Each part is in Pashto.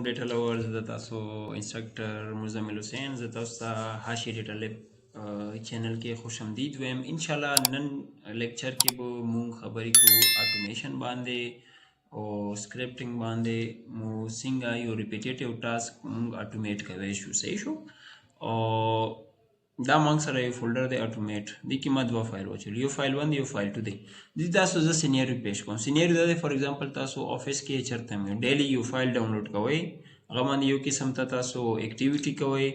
ډیټا لورز د تاسو انسټرکټر مزمل حسین زه تاسو ته هاشي ډیټا لیب چینل کې خوش آمدید وایم ان شاء الله نن لیکچر کې به مونږ خبرې کوو اټومیشن باندې او سکرپټینګ باندې مو څنګه یو ریپیټیټیو ټاسک مونږ اټومیټ کولی شو صحیح شو او دا مونږ سره یو فولډر دی اټومیټ دې کې ما دوه فایل واچول یو فایل 1 یو فایل 2 دی دې تاسو زه سینیریو پیش کوم سینیریو دا دی فار ایگزامپل تاسو افیس کې چرته مې ډیلی یو فایل ډاونلوډ کوئ هغه باندې یو قسم ته تاسو اکټیویټي کوئ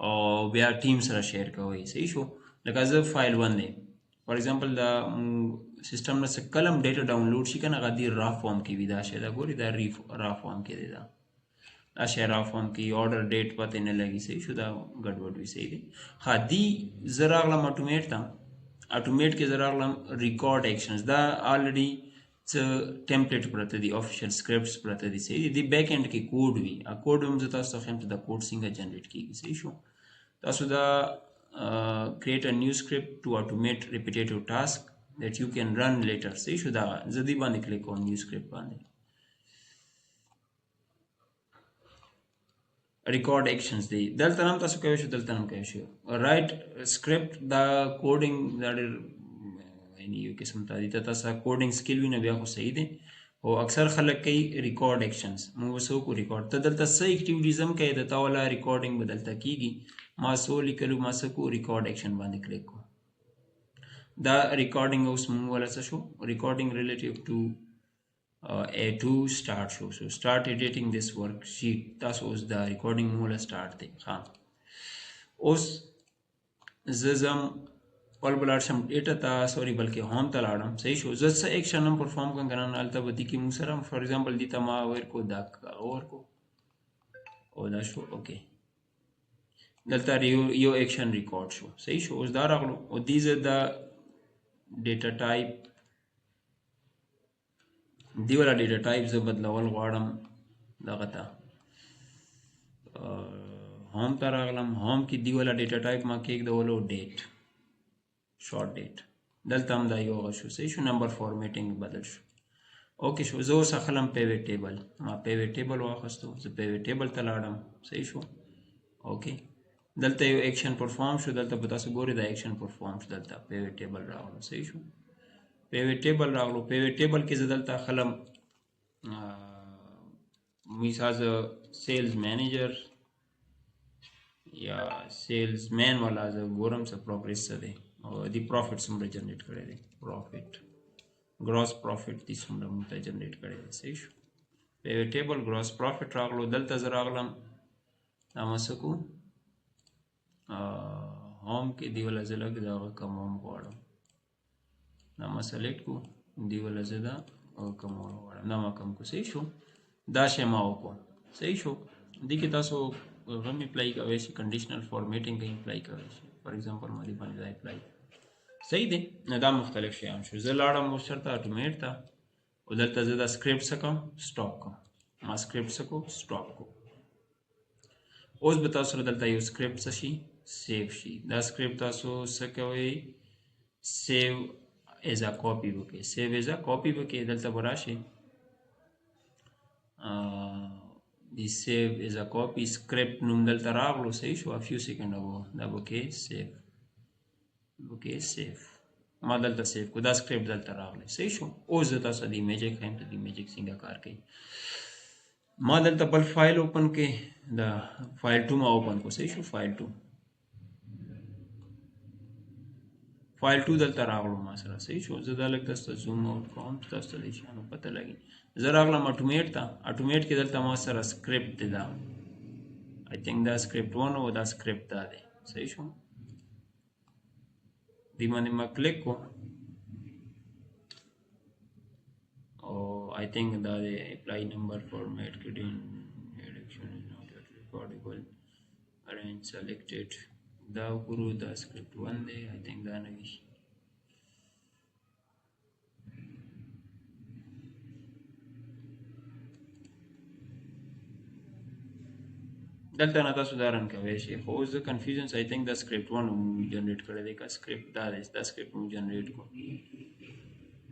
او بیا ټیم سره شیر کوئ صحیح شو لکه زه فایل 1 دی فار ایگزامپل دا سیستم نه څه کلم ډیټا ډاونلوډ شي کنه هغه دی را فارم کې وي دا شی دا ګوري دا را فارم کې دی دا اشیا را فارم کې آرډر ډیټ پته نه لګي صحیح شو دا ګډوډ وي صحیح دی ها دی زه راغلم اټومیټ ته اټومیټ کې زه راغلم ریکارډ ایکشنز دا الریډي څه ټمپلیټ پرته دي افیشل سکرپټس پرته دي صحیح دي بیک اینډ کې کوډ وي ا کوډ هم زه تاسو ته خیم ته د کوډ څنګه جنریټ کیږي صحیح شو تاسو دا create a new script to automate repetitive task that you can run later صحیح شو دا زه دې باندې کلیک کوم نیو سکرپټ باندې ریکارډ ایکشنز دی دلته هم تاسو کوي شو دلته هم کوي شو رائټ سکرپټ دا کوډینګ دا یعنی یو قسم ته دي تاسو کوډینګ سکل ویني بیا خو صحیح دی او اکثر خلک کوي ریکارډ ایکشنز موږ وسو کو ریکارډ ته دلته څه اکټیویټیزم کوي د تاولا ریکارډینګ بدلته کیږي ما سو لیکلو ما سکو ریکارډ ایکشن باندې کلیک کو دا ریکارډینګ اوس موږ ولا څه شو ریکارډینګ ریلیټیو ټو A2 start show so start editing this worksheet تاسو اوس دا ریکارډینګ مولا سٹارټ دی ها اوس زم بلبلار شم ډیټا تا سوري بلکې هوم ته لاړم صحیح شو زه څه ایکشن هم پرفارم کوم کنه البته ودی کې مو سره فار ایگزامپل دی ته ما ور کو دا اور کو او دا شو اوکے دلته یو ایکشن ریکارډ شو صحیح شو اوس دا راغلو او دیز دا ډیټا ټایپ دی ولا ډیټا ټایپ زه بدلول غواړم دغه ته هوم ته راغلم هوم کې دی ولا ډیټا ټایپ ما کې کېږدولو ډیټ شارټ ډیټ دلته هم دا یو هغه شو صحیح شو نمبر فارمیټینګ بدل شو اوکې شو زه اوس اخلم پیوټ ټیبل ما پیوټ ټیبل واخیستو زه پیوټ ټیبل ته لاړم صحیح شو اوکې دلته یو ایکشن پرفارم شو دلته به تاسو ګورئ دا ایکشن پرفارم شو دلته پیوټ ټیبل راغلو صحیح شو پیوټ ټیبل راغلو پیوټ ټیبل کې زه دلته خلم مثال سیلز مینیجر یا سیلز مین والا زه ګورم څه پروګرس څه دی او دی پروفیټ څومره جنریټ کړی دی پروفیټ ګروس پروفیټ دی څومره موږ ته جنریټ کړی دی صحیح شو پیوټ ټیبل ګروس پروفیټ راغلو دلته زه راغلم دا ما څه کو هوم کې دی ولا زه لږ دغه کم هم غواړم دا ما سلیکټ کو دی ولا زه دا کم غواړم دا ما کم کو صحیح شو دا شی ما وکړو صحیح شو دې کې تاسو هم اپلای کوئ شي کنډیشنل فارمیټینګ کې اپلای کوئ شي فار ایگزامپل مې باندې دا اپلای صحیح دی نه دا مختلف شیان شو زه لاړم اوس چېرته اټومیټ ته او دلته زه دا سکرپټ څه کوم سټاپ کوم ما سکرپټ څه کو سټاپ کو اوس به تاسو سره دلته یو سکرپټ څه شي سیو شي دا سکرپټ تاسو څه کوئ سیو ایز ا کاپی وکړئ سیو ایز ا کاپی وکړئ دلته به راشئ دی سیو ایز ا کاپی سکرپټ نوم دلته راغلو صحیح شو ا فیو سیکنډ اگو دا وکړئ سیو وکړئ سیو ما دلته سیو کو دا سکرپټ دلته راغلی صحیح شو اوس زه تاسو د میجیک ښیم ته د میجیک څنګه کار کوي ما دلته بل فایل اوپن کړئ دا فایل 2 ما اوپن کو صحیح شو فایل 2 فایل 2 دلته راغلو ما سره صحیح شو زه دا لږ تاسو ته زوم آوټ کوم تاسو ته د شیانو پته لګي زه راغلم اټومیټ ته اټومیټ کې دلته ما سره سکرپټ دی دا آی تھنک دا سکرپټ 1 او دا سکرپټ دا دی صحیح شو دی باندې ما کلیک کو او آی تھنک دا دی اپلای نمبر فارمیټ کډین ایډکشن از ناٹ ریکارډیبل ارینج سلیکټډ دا وګورو دا سکرپټ 1 دی آی تھنک دا نه وي دلته نه تاسو دا رن کوئ شي خو اوس د کنفیوژن آی تھنک دا سکرپټ 1 مو جنریټ کړی دی که سکرپټ دا دی دا سکرپټ مو جنریټ کو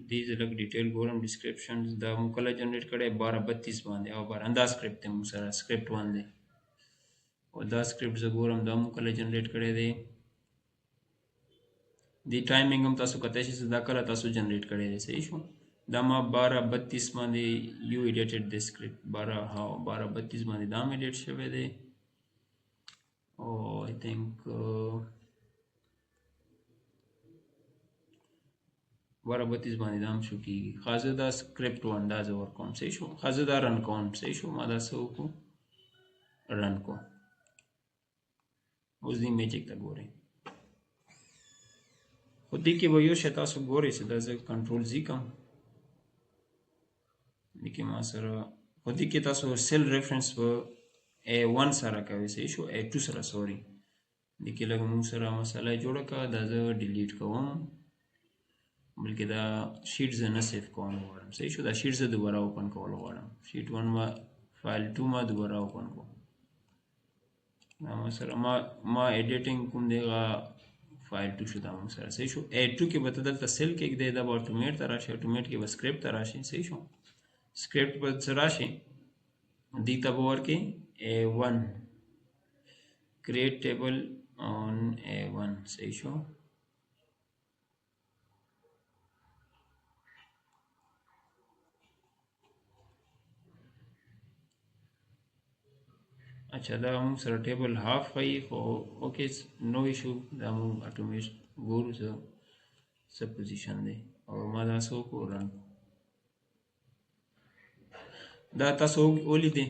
دې زه لږ ډیټیل ګورم ډسکرپشنز دا مو کله جنریټ کړی 1232 باندې او دا سکرپټ دی مو سره سکرپټ 1 دی او دا سکرپټ زه ګورم دا مو کله جنریټ کړی دی دی ټایمینګ هم تاسو کتای شئ دا کله تاسو جنریټ کړی دی صحیح شو دا ما 1232 باندې یو ایډیټډ دی سکرپټ 1232 باندې دا مې ایډیټ شوی دی او آی تھنک 1232 باندې دا هم شو کېږي خاصه دا سکرپټ 1 دا زه ورکوم صحیح شو خاصه دا رن کوم صحیح شو ما دا څه وکړو رن کو اوس دې میجیک ته ګورئ خو دې کې به یو شی تاسو ګورئ چې دا زه کنټرول زی کوم دې کې ما سره خو دې کې تاسو سیل ریفرنس په A1 سره کوئ صحیح شو A2 سره سوري دې کې لږ موږ سره مسله جوړه کړه دا زه ډیلیټ کوم بلکې دا شیټ زه نه سیف کوم غواړم صحیح شو دا شیټ زه دوباره اوپن کول غواړم شیټ 1 ما فایل 2 ما دوباره اوپن کوم دا ما سره ما ایډیټینګ کوم دیغه فایل 2 شو دا ما سره صحیح شو A2 کې به دلته سیل کې دی دا اتومات ته راشي اتومات کې به سکرپټ ته راشي صحیح شو سکرپټ په څه راشي دې ته به ورکې A1 create table on A1 صحیح شو अच्छा دا موږ سره ټیبل هاف کوي خو اوکے نو ایشو دا موږ اتومات ګورو څه پوزیشن دی او ما دا څه وکړو رن دا تاسو ولیدئ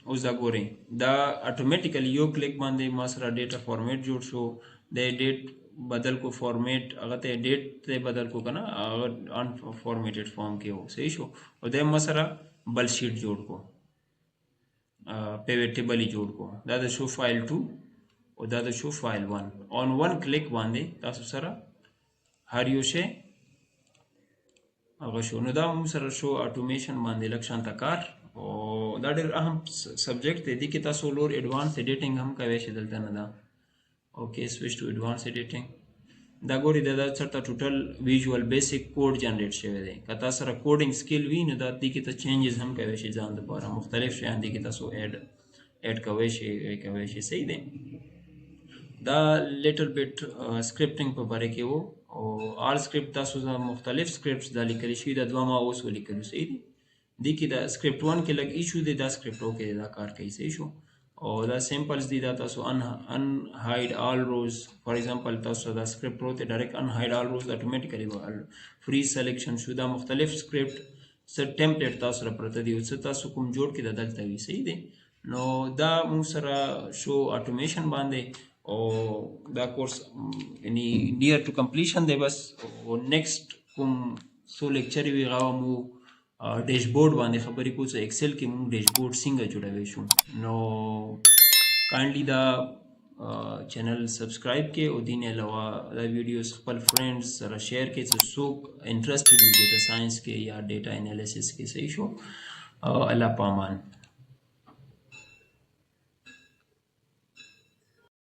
اوس دا ګورئ دا اتوماتیکلی یو کلیک باندې ما سره ډیټا فارمیټ جوړ شو د ډیټ بدل کو فارمیټ هغه ته ډیټ ته بدل کو کنه هغه ان فارمیټډ فارم کې و صحیح شو او د ما سره بل شیټ جوړ کو pivot table جوړ کو دا د شو فایل 2 او دا د شو فایل 1 on one click باندې تاسو سره هر یو شی هغه شو نو دا موږ سره شو اټومیشن باندې لکشان تکار او دا ډېر اهم سبجیکټ دی کې تاسو لور ایڈوانس ایډیټینګ هم کوي شي دلته نه دا اوکے سویچ ټو ایڈوانس ایډیټینګ دا ګوري دا چرته ټوټل ویژوال بیسیک کوډ جنریټ شوی دی که تاسو سره کوډینګ سکل وي نو دا دې کې ته چینجز هم کوي شي ځان لپاره مختلف شیان دي کې تاسو اډ کوي شي صحیح دی دا لیټل بیٹ سکرپټینګ په باره کې وو او آر سکرپټ تاسو مختلف سکرپټس د لیکل شي د دوه ما اوس ولیکلو صحیح دی دې کې دا سکرپټ 1 کې لګ ایشو دی دا سکرپټ اوکې دا کار کوي صحیح شو او دا سیمپلز دي دا تاسو ان هاید آل روز فار ایگزامپل تاسو دا سکرپټ وروته ډایرکټ ان هاید آل روز اتوماتیکلی فری سلیکشن شو دا مختلف سکرپټ سر ټمپلیټ تاسو سره پرته دی او تاسو کوم جوړ کې د دلته وي صحیح دی نو دا موږ سره شو اټومیشن باندې او دا کورس یعنی نیر ټو کمپلیشن دی بس او نیکسٹ کوم سو لیکچر وی غوا مو ډیشبورډ باندې خبرې کوو چې ایکسل کې موږ ډیشبورډ څنګه جوړوي شو نو کایندلی دا چینل سبسکرایب کې او دین علاوه دا ویډیوز خپل فرینډز سره شیر کې چې څوک انټرسټډ وي ډیټا ساينس کې یا ډیټا انالیسس کې صحیح شو الله پامان